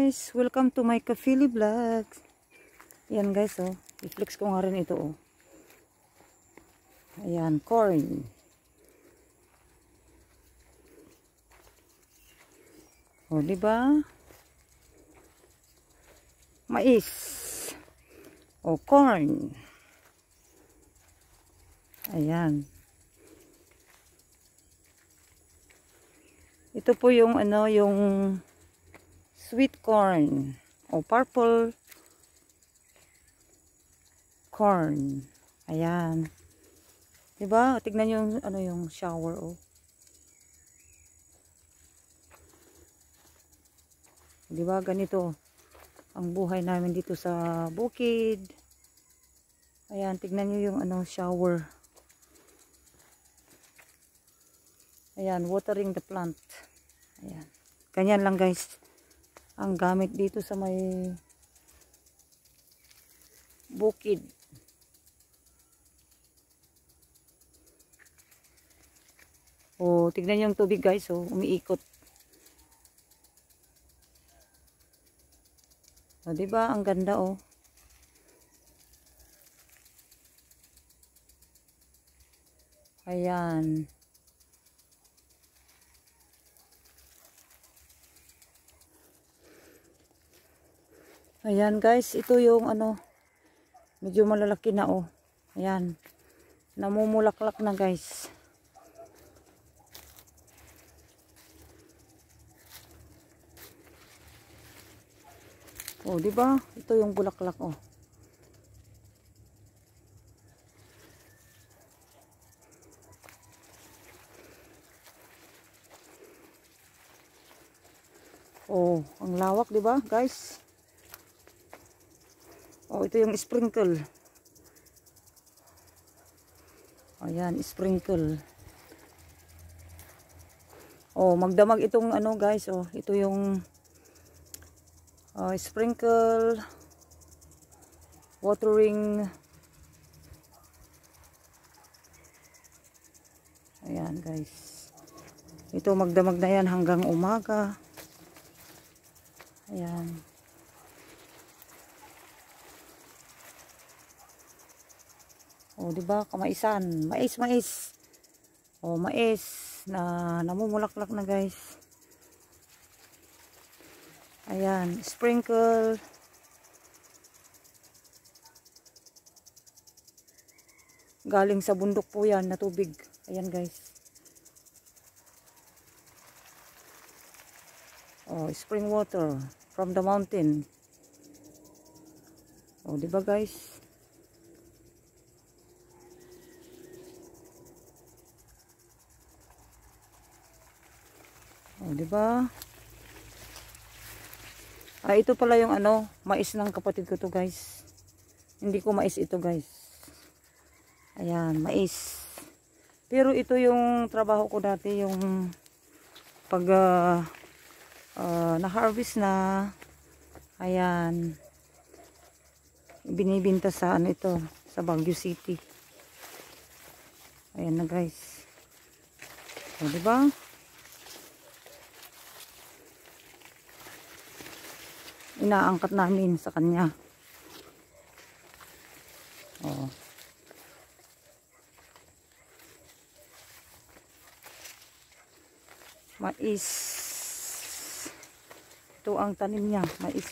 guys, welcome to my Kafili Vlogs. Yan guys, oh, i-flex ko nga rin ito, oh. Ayan, corn. Oh, di ba? Mais. Oh, corn. Ayan. Ito po yung ano, yung sweet corn o purple corn. Ayan. 'Di ba? Tignan niyo yung ano, yung shower, oh. 'Di ba ganito ang buhay namin dito sa bukid. Ayan, tignan niyo yung ano, shower. Ayan, watering the plant. Ayan. Ganyan lang guys ang gamit dito sa may bukid. Oh, tignan niyo yung tubig guys, oh, umiikot. Oh, 'di ba? Ang ganda, oh. Ayan. Ayan guys, ito yung ano, medyo malalaki na, oh. Ayan. Namumulaklak na guys. Oh, 'di ba? Ito yung bulaklak, oh. Oh, ang lawak, 'di ba, guys? Oh, ito yung sprinkle. Ayan, sprinkle. Oh, magdamag itong ano, guys, oh. Ito yung sprinkle watering. Ayan, guys. Ito magdamag na yan hanggang umaga. Ayan. Oh, 'di ba? Kamaisan, mais. Oh, mais na namumulaklak na, guys. Ayan, sprinkle. Galing sa bundok po 'yan na tubig. Ayan, guys. Oh, spring water from the mountain. Oh, 'di ba, guys? Oh, 'di ba? Ah, ito pala yung ano, mais ng kapatid ko to, guys. Hindi ko mais ito, guys. Ayan, mais. Pero ito yung trabaho ko dati, yung pag na-harvest na. Ayan. Binibinta sa ano ito, sa Baguio City. Ayan na, guys. O, 'di ba? Inaangkat namin sa kanya. Oh. Mais. Ito ang tanim niya, mais.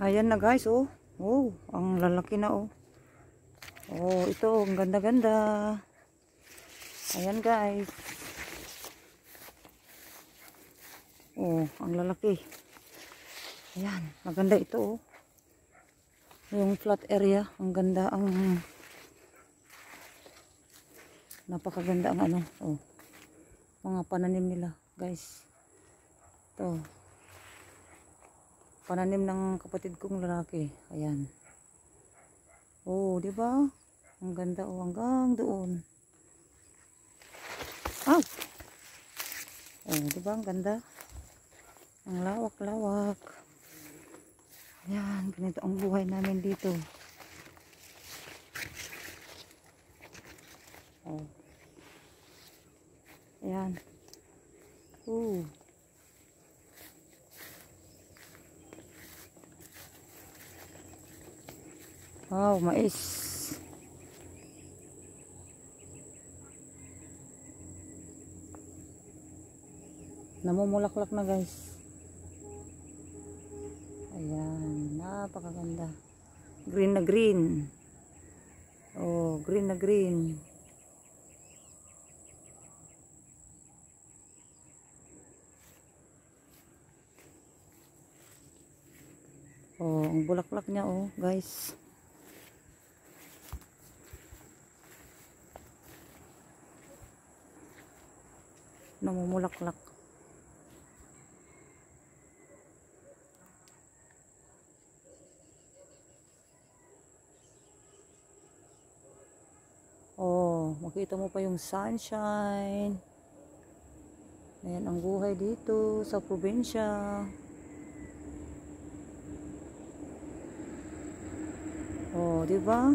Ayan na, guys, oh. Oh, ang lalaki na, oh. Oh, ito, ang ganda-ganda. Ayan, guys. Oh, ang lalaki. Ayan, maganda ito, oh. Yung flat area, ang ganda, ang napakaganda ang ano, oh. Mga pananim nila, guys. Ito. Pananim ng kapatid kong lalaki. Ayan. Oh, di ba? Ang ganda oh, hanggang doon. Ah! Oh, di ba ang ganda? Ang lawak-lawak. Ayan, ganito ang buhay namin dito. Oh. Ayan. Oh. Wow, mais. Namumulaklak na guys. Ayan, napakaganda. Green na green. Oh, green na green. Oh, ang bulaklak niya oh, guys. Namumulaklak. Oh, makita mo pa yung sunshine. Ayan ang buhay dito sa probinsya. Oh, di ba?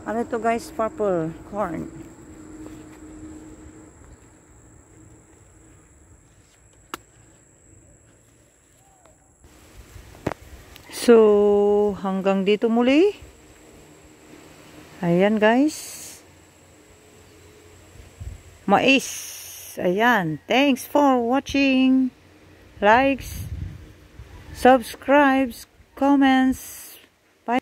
Ano to guys? Purple corn. So, hanggang dito muli. Ayan guys. Mais. Ayan. Thanks for watching. Likes, subscribes, comments. Bye.